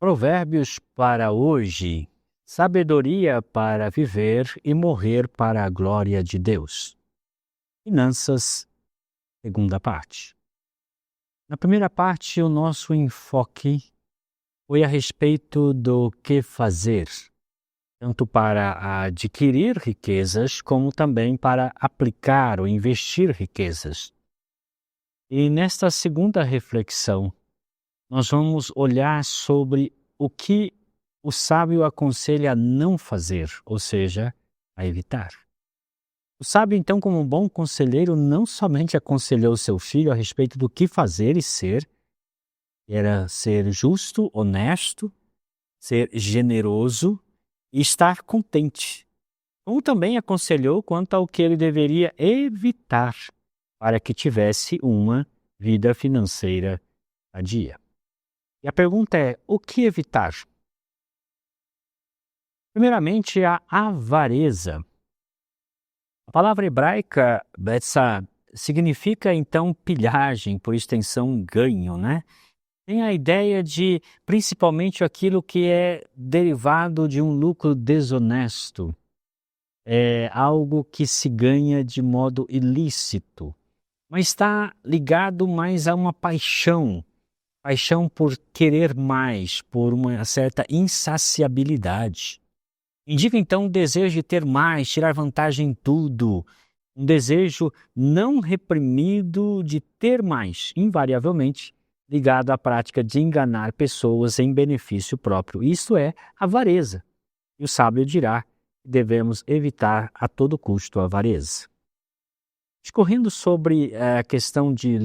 Provérbios para hoje: sabedoria para viver e morrer para a glória de Deus. Finanças, segunda parte. Na primeira parte, o nosso enfoque foi a respeito do que fazer, tanto para adquirir riquezas, como também para aplicar ou investir riquezas. E nesta segunda reflexão, nós vamos olhar sobre o que o sábio aconselha a não fazer, ou seja, a evitar. O sábio, então, como um bom conselheiro, não somente aconselhou seu filho a respeito do que fazer e ser, era ser justo, honesto, ser generoso e estar contente, como também aconselhou quanto ao que ele deveria evitar para que tivesse uma vida financeira sadia. E a pergunta é: o que evitar? Primeiramente, a avareza. A palavra hebraica, betzah, significa então pilhagem, por extensão ganho, né? Tem a ideia de principalmente aquilo que é derivado de um lucro desonesto. É algo que se ganha de modo ilícito, mas está ligado mais a uma paixão por querer mais, por uma certa insaciabilidade. Indica então um desejo de ter mais, tirar vantagem em tudo, um desejo não reprimido de ter mais, invariavelmente ligado à prática de enganar pessoas em benefício próprio. Isso é avareza. E o sábio dirá que devemos evitar a todo custo a avareza. Discorrendo sobre a questão de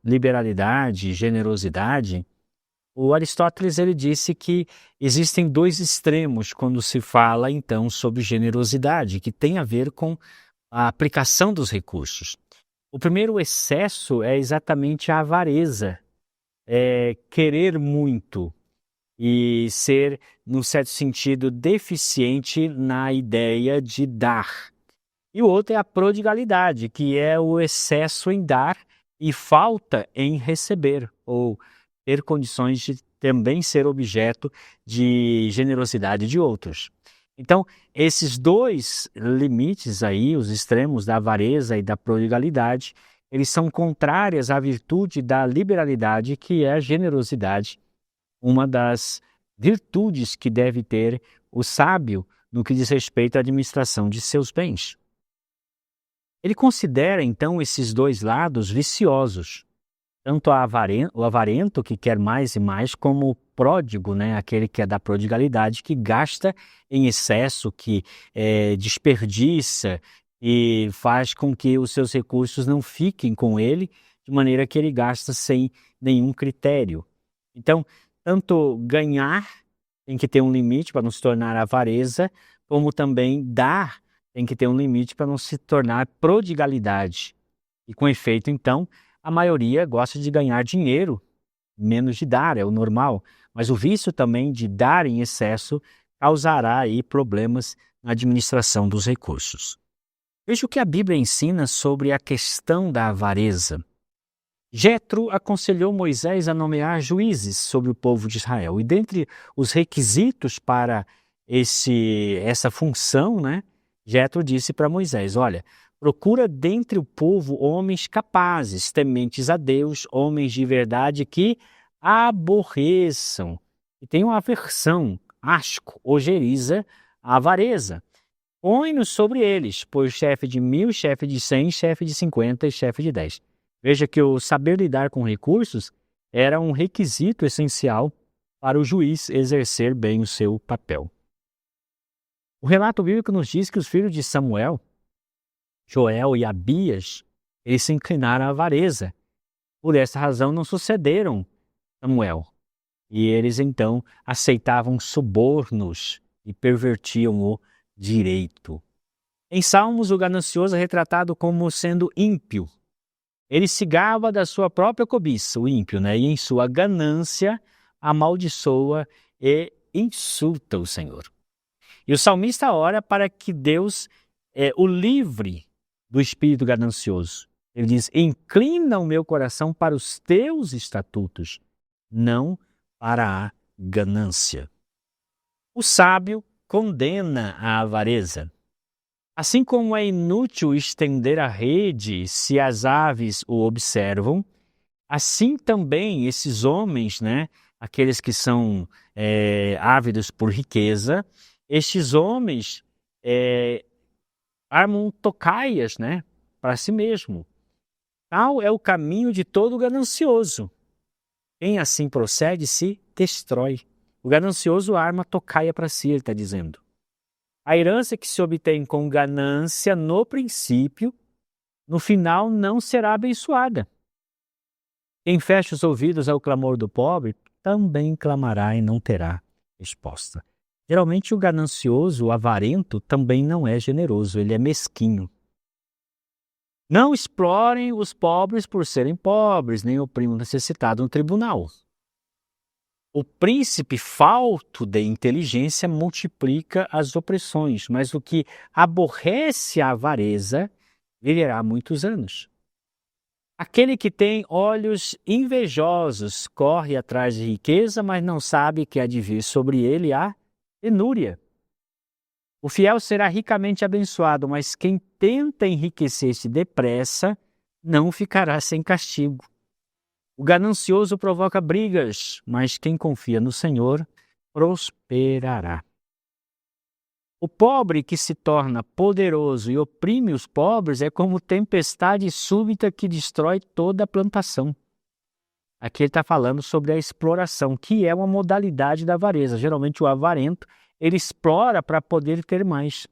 liberalidade, generosidade, o Aristóteles ele disse que existem dois extremos quando se fala então sobre generosidade, que tem a ver com a aplicação dos recursos. O primeiro excesso é exatamente a avareza, é querer muito e ser, num certo sentido, deficiente na ideia de dar. E o outro é a prodigalidade, que é o excesso em dar e falta em receber, ou ter condições de também ser objeto de generosidade de outros. Então, esses dois limites aí, os extremos da avareza e da prodigalidade, eles são contrários à virtude da liberalidade, que é a generosidade, uma das virtudes que deve ter o sábio no que diz respeito à administração de seus bens. Ele considera, então, esses dois lados viciosos, tanto o avarento, que quer mais e mais, como o pródigo, né? Aquele que é da prodigalidade, que gasta em excesso, que desperdiça e faz com que os seus recursos não fiquem com ele, de maneira que ele gasta sem nenhum critério. Então, tanto ganhar tem que ter um limite para não se tornar avareza, como também dar tem que ter um limite para não se tornar prodigalidade. E com efeito, então, a maioria gosta de ganhar dinheiro, menos de dar, é o normal. Mas o vício também de dar em excesso causará aí problemas na administração dos recursos. Veja o que a Bíblia ensina sobre a questão da avareza. Jetro aconselhou Moisés a nomear juízes sobre o povo de Israel. E dentre os requisitos para essa função, né, Jetro disse para Moisés: olha, procura dentre o povo homens capazes, tementes a Deus, homens de verdade que aborreçam e tenham aversão, asco, ojeriza, a avareza. Põe-nos sobre eles, pois chefe de 1000, chefe de 100, chefe de 50 e chefe de 10. Veja que o saber lidar com recursos era um requisito essencial para o juiz exercer bem o seu papel. O relato bíblico nos diz que os filhos de Samuel, Joel e Abias, eles se inclinaram à avareza. Por essa razão não sucederam Samuel. E eles então aceitavam subornos e pervertiam o direito. Em Salmos, o ganancioso é retratado como sendo ímpio. Ele se gaba da sua própria cobiça, o ímpio, né? E em sua ganância amaldiçoa e insulta o Senhor. E o salmista ora para que Deus o livre do espírito ganancioso. Ele diz: inclina o meu coração para os teus estatutos, não para a ganância. O sábio condena a avareza. Assim como é inútil estender a rede se as aves o observam, assim também esses homens, né, aqueles que são ávidos por riqueza, estes homens armam tocaias, né, para si mesmo. Tal é o caminho de todo ganancioso. Quem assim procede se destrói. O ganancioso arma tocaia para si, ele está dizendo. A herança que se obtém com ganância no princípio, no final não será abençoada. Quem fecha os ouvidos ao clamor do pobre, também clamará e não terá resposta. Geralmente o ganancioso, o avarento, também não é generoso, ele é mesquinho. Não explorem os pobres por serem pobres, nem oprima o necessitado no tribunal. O príncipe falto de inteligência multiplica as opressões, mas o que aborrece a avareza viverá muitos anos. Aquele que tem olhos invejosos corre atrás de riqueza, mas não sabe que há de vir sobre ele a penúria. O fiel será ricamente abençoado, mas quem tenta enriquecer-se depressa não ficará sem castigo. O ganancioso provoca brigas, mas quem confia no Senhor prosperará. O pobre que se torna poderoso e oprime os pobres é como tempestade súbita que destrói toda a plantação. Aqui ele está falando sobre a exploração, que é uma modalidade da avareza. Geralmente o avarento, ele explora para poder ter mais.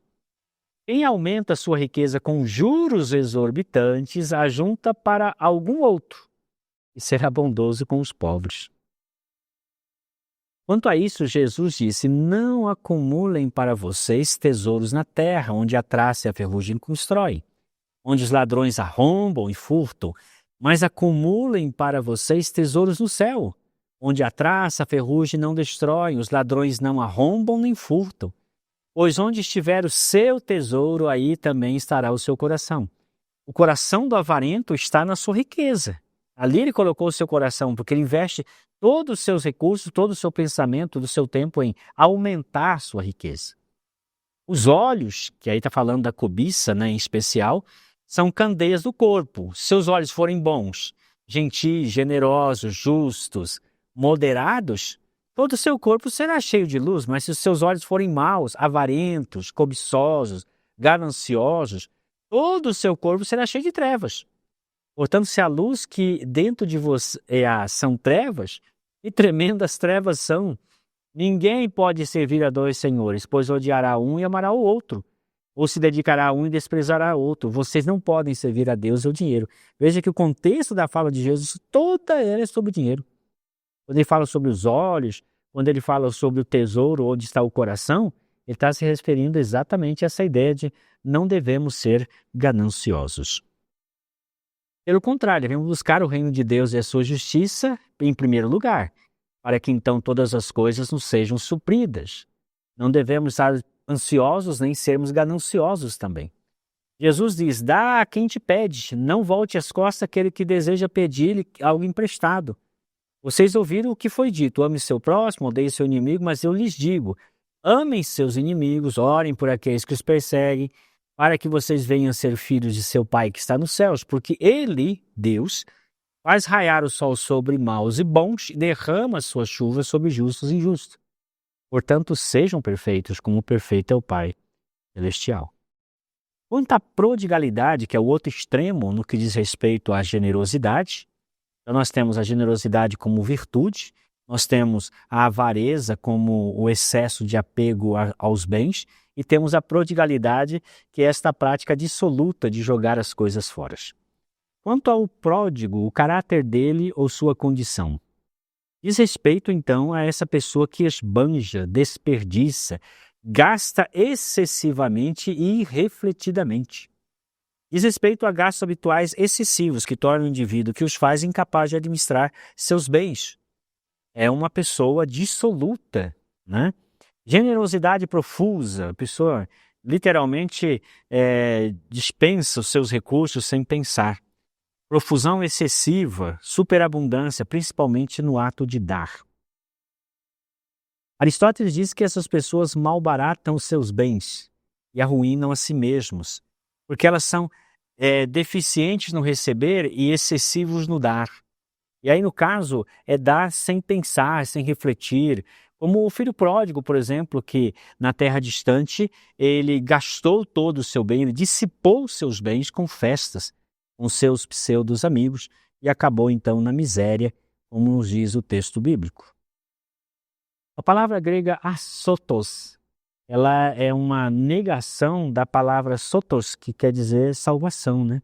Quem aumenta sua riqueza com juros exorbitantes, ajunta para algum outro e será bondoso com os pobres. Quanto a isso, Jesus disse: não acumulem para vocês tesouros na terra, onde a traça e a ferrugem constroem, onde os ladrões arrombam e furtam, mas acumulem para vocês tesouros no céu, onde a traça, a ferrugem não destroem, os ladrões não arrombam nem furtam. Pois onde estiver o seu tesouro, aí também estará o seu coração. O coração do avarento está na sua riqueza. Ali ele colocou o seu coração, porque ele investe todos os seus recursos, todo o seu pensamento, todo o seu tempo em aumentar sua riqueza. Os olhos, que aí está falando da cobiça, né, em especial, são candeias do corpo. Se seus olhos forem bons, gentis, generosos, justos, moderados, todo o seu corpo será cheio de luz, mas se os seus olhos forem maus, avarentos, cobiçosos, gananciosos, todo o seu corpo será cheio de trevas. Portanto, se a luz que dentro de você são trevas, e tremendas trevas são, ninguém pode servir a dois senhores, pois odiará um e amará o outro, ou se dedicará a um e desprezará o outro. Vocês não podem servir a Deus e ao dinheiro. Veja que o contexto da fala de Jesus, toda ela é sobre dinheiro. Quando ele fala sobre os olhos, quando ele fala sobre o tesouro, onde está o coração, ele está se referindo exatamente a essa ideia de não devemos ser gananciosos. Pelo contrário, devemos buscar o reino de Deus e a sua justiça em primeiro lugar, para que então todas as coisas nos sejam supridas. Não devemos estar ansiosos nem sermos gananciosos também. Jesus diz: dá a quem te pede, não volte as costas àquele que deseja pedir-lhe algo emprestado. Vocês ouviram o que foi dito: ame seu próximo, odeie seu inimigo, mas eu lhes digo: amem seus inimigos, orem por aqueles que os perseguem, para que vocês venham a ser filhos de seu Pai que está nos céus, porque Ele, Deus, faz raiar o sol sobre maus e bons e derrama sua chuva sobre justos e injustos. Portanto, sejam perfeitos, como perfeito é o Pai celestial. Quanto à prodigalidade, que é o outro extremo no que diz respeito à generosidade, então nós temos a generosidade como virtude, nós temos a avareza como o excesso de apego aos bens, e temos a prodigalidade, que é esta prática dissoluta de jogar as coisas fora. Quanto ao pródigo, o caráter dele ou sua condição? Diz respeito, então, a essa pessoa que esbanja, desperdiça, gasta excessivamente e irrefletidamente. Diz respeito a gastos habituais excessivos que tornam o indivíduo que os faz incapaz de administrar seus bens. É uma pessoa dissoluta, né? Generosidade profusa, a pessoa literalmente dispensa os seus recursos sem pensar. Profusão excessiva, superabundância, principalmente no ato de dar. Aristóteles diz que essas pessoas malbaratam os seus bens e arruinam a si mesmos, porque elas são deficientes no receber e excessivos no dar. E aí, no caso, é dar sem pensar, sem refletir, como o filho pródigo, por exemplo, que na terra distante, ele gastou todo o seu bem, ele dissipou os seus bens com festas, com seus pseudos amigos, e acabou então na miséria, como nos diz o texto bíblico. A palavra grega asotos, ela é uma negação da palavra sotos, que quer dizer salvação, né?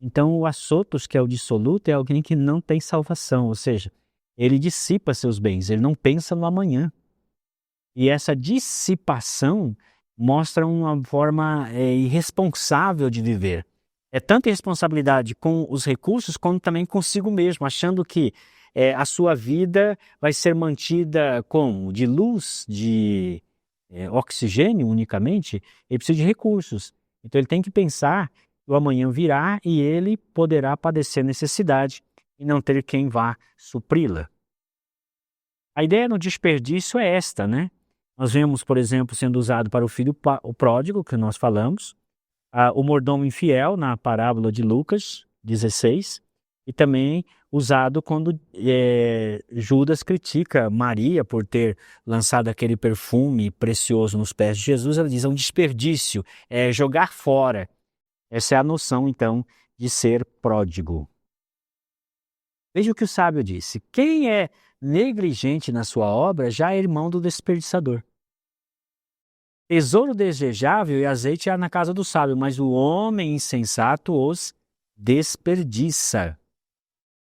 Então, o asotos, que é o dissoluto, é alguém que não tem salvação, ou seja, ele dissipa seus bens, ele não pensa no amanhã. E essa dissipação mostra uma forma irresponsável de viver. É tanta irresponsabilidade com os recursos, como também consigo mesmo, achando que a sua vida vai ser mantida como? De luz, de oxigênio unicamente, ele precisa de recursos. Então, ele tem que pensar o amanhã virá e ele poderá padecer necessidade e não ter quem vá supri-la. A ideia no desperdício é esta, né? Nós vemos, por exemplo, sendo usado para o filho o pródigo, que nós falamos, o mordomo infiel na parábola de Lucas 16, e também usado quando Judas critica Maria por ter lançado aquele perfume precioso nos pés de Jesus. Ela diz, é um desperdício, é jogar fora. Essa é a noção, então, de ser pródigo. Veja o que o sábio disse. Quem é negligente na sua obra já é irmão do desperdiçador. Tesouro desejável e azeite há na casa do sábio, mas o homem insensato os desperdiça.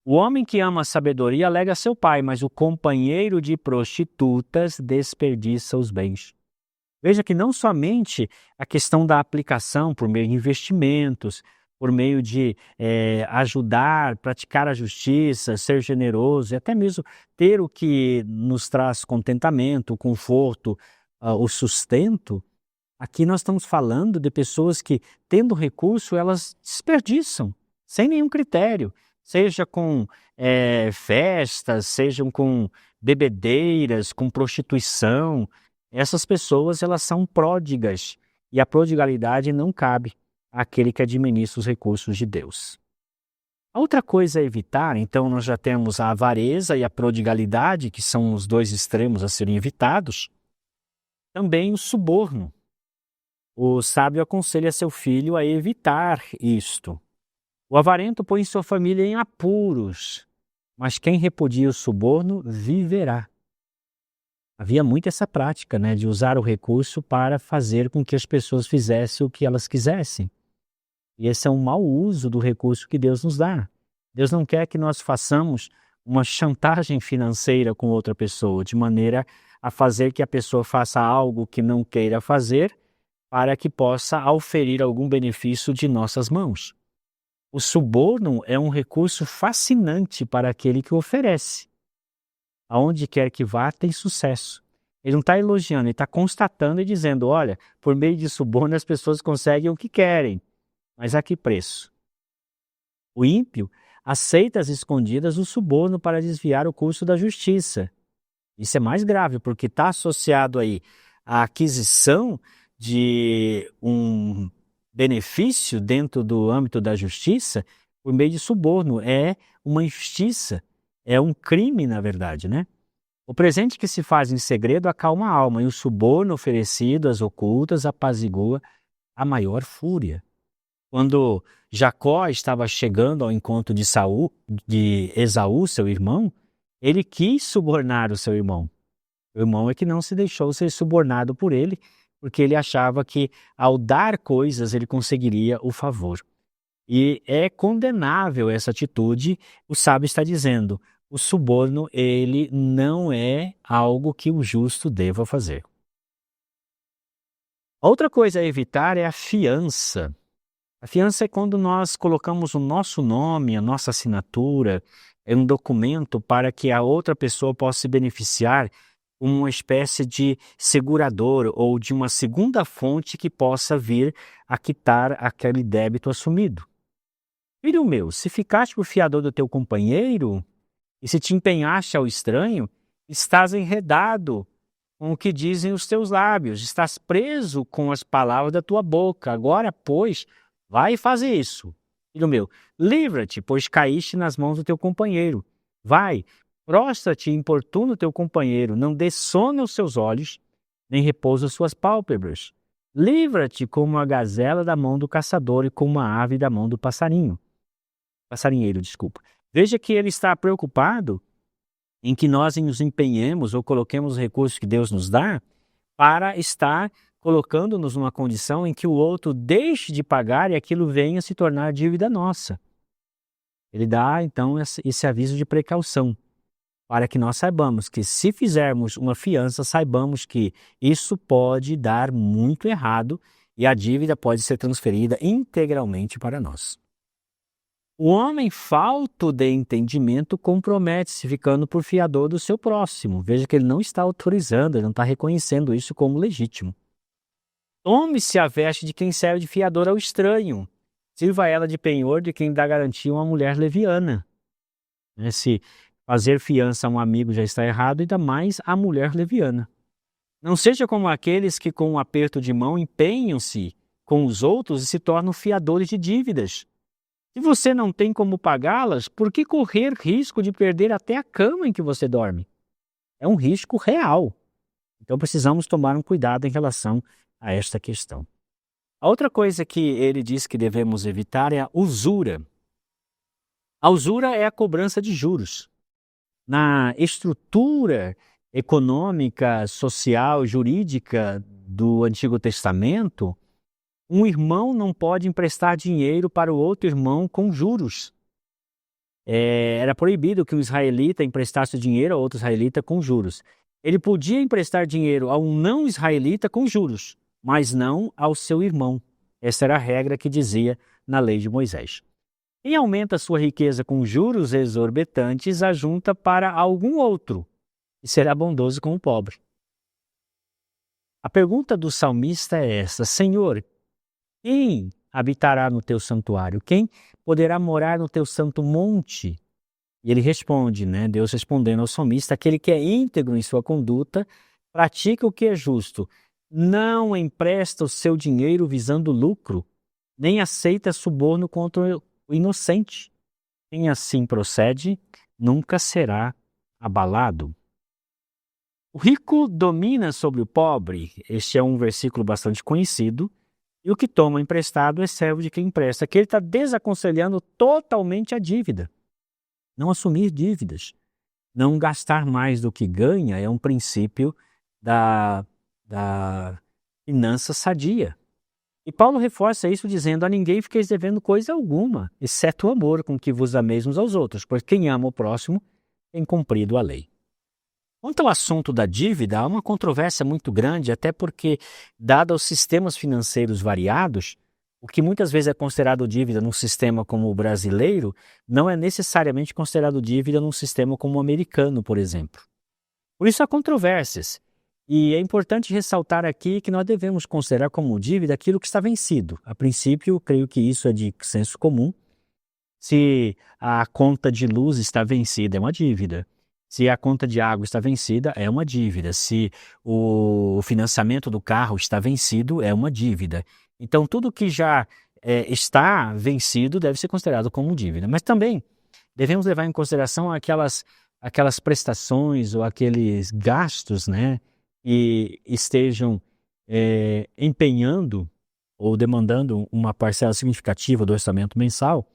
O homem que ama a sabedoria alega a seu pai, mas o companheiro de prostitutas desperdiça os bens. Veja que não somente a questão da aplicação por meio de investimentos, por meio de ajudar, praticar a justiça, ser generoso e até mesmo ter o que nos traz contentamento, o conforto, o sustento. Aqui nós estamos falando de pessoas que, tendo recurso, elas desperdiçam, sem nenhum critério, seja com festas, sejam com bebedeiras, com prostituição. Essas pessoas, elas são pródigas e a prodigalidade não cabe àquele que administra os recursos de Deus. A outra coisa a evitar, então nós já temos a avareza e a prodigalidade, que são os dois extremos a serem evitados. Também o suborno. O sábio aconselha seu filho a evitar isto. O avarento põe sua família em apuros, mas quem repudia o suborno viverá. Havia muito essa prática, né, de usar o recurso para fazer com que as pessoas fizessem o que elas quisessem. E esse é um mau uso do recurso que Deus nos dá. Deus não quer que nós façamos uma chantagem financeira com outra pessoa, de maneira a fazer que a pessoa faça algo que não queira fazer, para que possa auferir algum benefício de nossas mãos. O suborno é um recurso fascinante para aquele que o oferece. Aonde quer que vá, tem sucesso. Ele não está elogiando, ele está constatando e dizendo, olha, por meio de suborno as pessoas conseguem o que querem, mas a que preço? O ímpio aceita às escondidas o suborno para desviar o curso da justiça. Isso é mais grave, porque está associado aí à aquisição de um benefício dentro do âmbito da justiça por meio de suborno. É uma injustiça. É um crime, na verdade, né? O presente que se faz em segredo acalma a alma, e o suborno oferecido às ocultas apazigua a maior fúria. Quando Jacó estava chegando ao encontro de Esaú, seu irmão, ele quis subornar o seu irmão. O irmão é que não se deixou ser subornado por ele, porque ele achava que ao dar coisas ele conseguiria o favor. E é condenável essa atitude. O sábio está dizendo, o suborno, ele não é algo que o justo deva fazer. Outra coisa a evitar é a fiança. A fiança é quando nós colocamos o nosso nome, a nossa assinatura, em um documento para que a outra pessoa possa se beneficiar como uma espécie de segurador ou de uma segunda fonte que possa vir a quitar aquele débito assumido. Filho meu, se ficaste por fiador do teu companheiro e se te empenhaste ao estranho, estás enredado com o que dizem os teus lábios, estás preso com as palavras da tua boca. Agora, pois, vai fazer isso. Filho meu, livra-te, pois caíste nas mãos do teu companheiro. Vai, prostra-te e importuna o teu companheiro, não dê sono aos seus olhos, nem repousa as suas pálpebras. Livra-te como a gazela da mão do caçador e como a ave da mão do passarinheiro, desculpa. Veja que ele está preocupado em que nós nos empenhemos ou coloquemos os recursos que Deus nos dá para estar colocando-nos numa condição em que o outro deixe de pagar e aquilo venha se tornar dívida nossa. Ele dá, então, esse aviso de precaução, para que nós saibamos que se fizermos uma fiança, saibamos que isso pode dar muito errado e a dívida pode ser transferida integralmente para nós. O homem falto de entendimento compromete-se ficando por fiador do seu próximo. Veja que ele não está autorizando, ele não está reconhecendo isso como legítimo. Tome-se a veste de quem serve de fiador ao estranho. Sirva ela de penhor de quem dá garantia a uma mulher leviana. Se fazer fiança a um amigo já está errado, ainda mais a mulher leviana. Não seja como aqueles que com um aperto de mão empenham-se com os outros e se tornam fiadores de dívidas. Se você não tem como pagá-las, por que correr risco de perder até a cama em que você dorme? É um risco real. Então precisamos tomar um cuidado em relação a esta questão. A outra coisa que ele diz que devemos evitar é a usura. A usura é a cobrança de juros. Na estrutura econômica, social, jurídica do Antigo Testamento, um irmão não pode emprestar dinheiro para o outro irmão com juros. Era proibido que um israelita emprestasse dinheiro a outro israelita com juros. Ele podia emprestar dinheiro a um não israelita com juros, mas não ao seu irmão. Essa era a regra que dizia na lei de Moisés. Quem aumenta sua riqueza com juros exorbitantes ajunta para algum outro e será bondoso com o pobre. A pergunta do salmista é essa: Senhor, quem habitará no teu santuário? Quem poderá morar no teu santo monte? E ele responde, Deus respondendo ao salmista: aquele que é íntegro em sua conduta, pratica o que é justo, não empresta o seu dinheiro visando lucro, nem aceita suborno contra o inocente. Quem assim procede, nunca será abalado. O rico domina sobre o pobre. Este é um versículo bastante conhecido. E o que toma emprestado é servo de quem empresta. Aqui ele está desaconselhando totalmente a dívida. Não assumir dívidas. Não gastar mais do que ganha é um princípio da finança sadia. E Paulo reforça isso dizendo: a ninguém fiqueis devendo coisa alguma, exceto o amor com que vos ameis uns aos outros, pois quem ama o próximo tem cumprido a lei. Quanto ao assunto da dívida, há uma controvérsia muito grande, até porque, dado os sistemas financeiros variados, o que muitas vezes é considerado dívida num sistema como o brasileiro, não é necessariamente considerado dívida num sistema como o americano, por exemplo. Por isso há controvérsias. E é importante ressaltar aqui que nós devemos considerar como dívida aquilo que está vencido. A princípio, creio que isso é de senso comum. Se a conta de luz está vencida, é uma dívida. Se a conta de água está vencida, é uma dívida. Se o financiamento do carro está vencido, é uma dívida. Então, tudo que já está vencido deve ser considerado como dívida. Mas também devemos levar em consideração aquelas prestações ou aqueles gastos, que estejam empenhando ou demandando uma parcela significativa do orçamento mensal.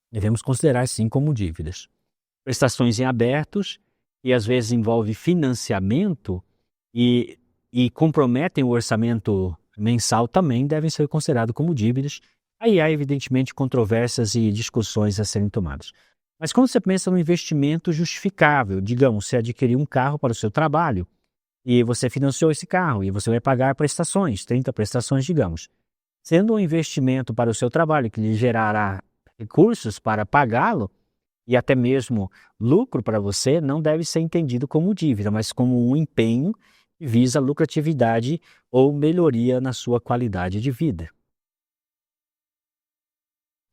Devemos considerar, sim, como dívidas. Prestações em abertos, e às vezes envolve financiamento e comprometem o orçamento mensal, também devem ser considerados como dívidas. Aí há, evidentemente, controvérsias e discussões a serem tomadas. Mas quando você pensa no investimento justificável, digamos, você adquiriu um carro para o seu trabalho e você financiou esse carro e você vai pagar prestações, 30 prestações, digamos. Sendo um investimento para o seu trabalho que lhe gerará recursos para pagá-lo, e até mesmo lucro para você, não deve ser entendido como dívida, mas como um empenho que visa lucratividade ou melhoria na sua qualidade de vida.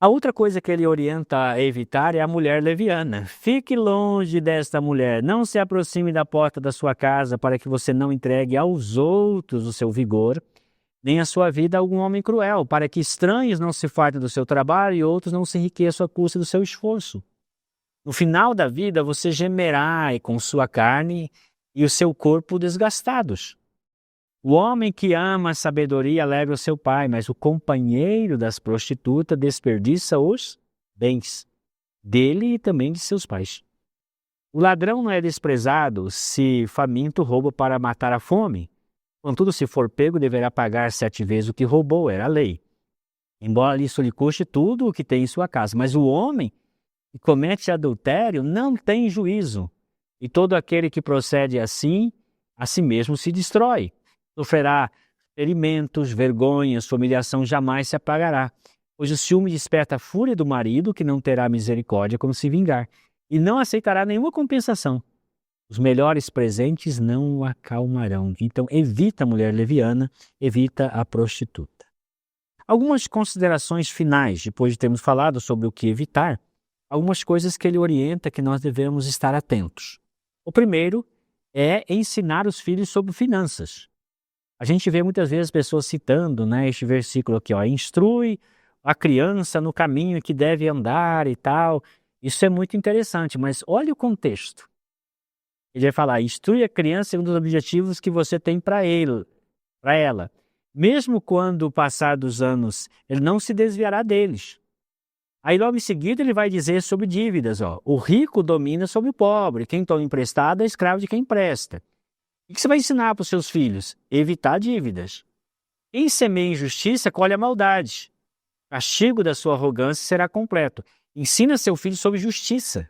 A outra coisa que ele orienta a evitar é a mulher leviana. Fique longe desta mulher, não se aproxime da porta da sua casa para que você não entregue aos outros o seu vigor, nem a sua vida a algum homem cruel, para que estranhos não se fartem do seu trabalho e outros não se enriqueçam à custa do seu esforço. No final da vida você gemerá com sua carne e o seu corpo desgastados. O homem que ama a sabedoria alegra o seu pai, mas o companheiro das prostitutas desperdiça os bens dele e também de seus pais. O ladrão não é desprezado se faminto rouba para matar a fome. Contudo, se for pego, deverá pagar 7 vezes o que roubou, era a lei. Embora isso lhe custe tudo o que tem em sua casa. Mas o homem que comete adultério não tem juízo. E todo aquele que procede assim, a si mesmo se destrói. Sofrerá ferimentos, vergonhas, sua humilhação jamais se apagará. Pois o ciúme desperta a fúria do marido, que não terá misericórdia como se vingar, e não aceitará nenhuma compensação. Os melhores presentes não o acalmarão. Então, evita a mulher leviana, evita a prostituta. Algumas considerações finais, depois de termos falado sobre o que evitar, algumas coisas que ele orienta que nós devemos estar atentos. O primeiro é ensinar os filhos sobre finanças. A gente vê muitas vezes pessoas citando, este versículo aqui, instrui a criança no caminho que deve andar e tal. Isso é muito interessante, mas olha o contexto. Ele vai falar, instrui a criança segundo os objetivos que você tem para ela. Mesmo quando passar dos anos, ele não se desviará deles. Aí logo em seguida ele vai dizer sobre dívidas. O rico domina sobre o pobre, quem toma emprestado é escravo de quem empresta. O que você vai ensinar para os seus filhos? Evitar dívidas. Quem semeia injustiça colhe a maldade. O castigo da sua arrogância será completo. Ensina seu filho sobre justiça.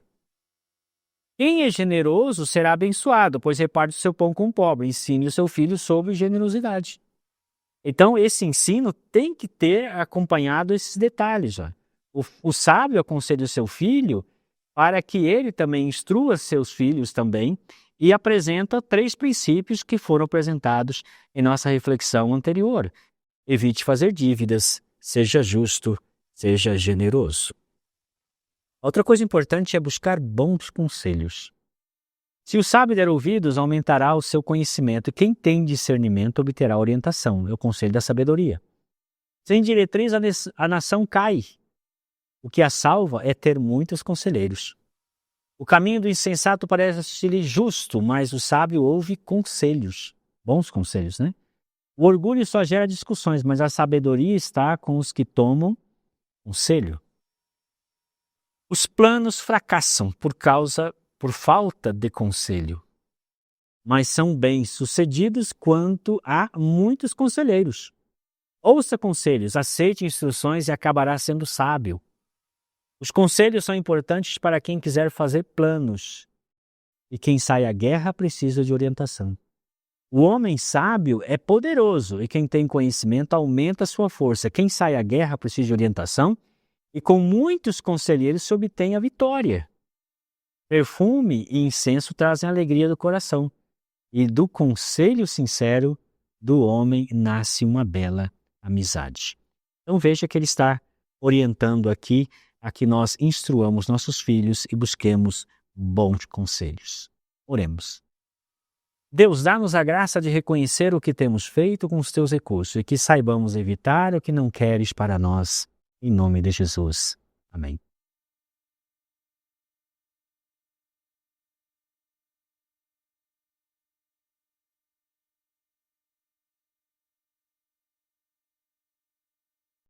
Quem é generoso será abençoado, pois reparte o seu pão com o pobre. Ensine o seu filho sobre generosidade. Então, esse ensino tem que ter acompanhado esses detalhes. O sábio aconselha o seu filho para que ele também instrua seus filhos também e apresenta 3 princípios que foram apresentados em nossa reflexão anterior. Evite fazer dívidas, seja justo, seja generoso. Outra coisa importante é buscar bons conselhos. Se o sábio der ouvidos, aumentará o seu conhecimento, e quem tem discernimento obterá orientação. É o conselho da sabedoria. Sem diretriz, a nação cai. O que a salva é ter muitos conselheiros. O caminho do insensato parece-lhe justo, mas o sábio ouve conselhos. Bons conselhos, né? O orgulho só gera discussões, mas a sabedoria está com os que tomam conselho. Os planos fracassam por falta de conselho, mas são bem-sucedidos quanto há muitos conselheiros. Ouça conselhos, aceite instruções e acabará sendo sábio. Os conselhos são importantes para quem quiser fazer planos. E quem sai à guerra precisa de orientação. O homem sábio é poderoso e quem tem conhecimento aumenta a sua força. Quem sai à guerra precisa de orientação e com muitos conselheiros se obtém a vitória. Perfume e incenso trazem alegria do coração. E do conselho sincero do homem nasce uma bela amizade. Então veja que ele está orientando aqui a que nós instruamos nossos filhos e busquemos bons conselhos. Oremos. Deus, dá-nos a graça de reconhecer o que temos feito com os teus recursos e que saibamos evitar o que não queres para nós. Em nome de Jesus. Amém.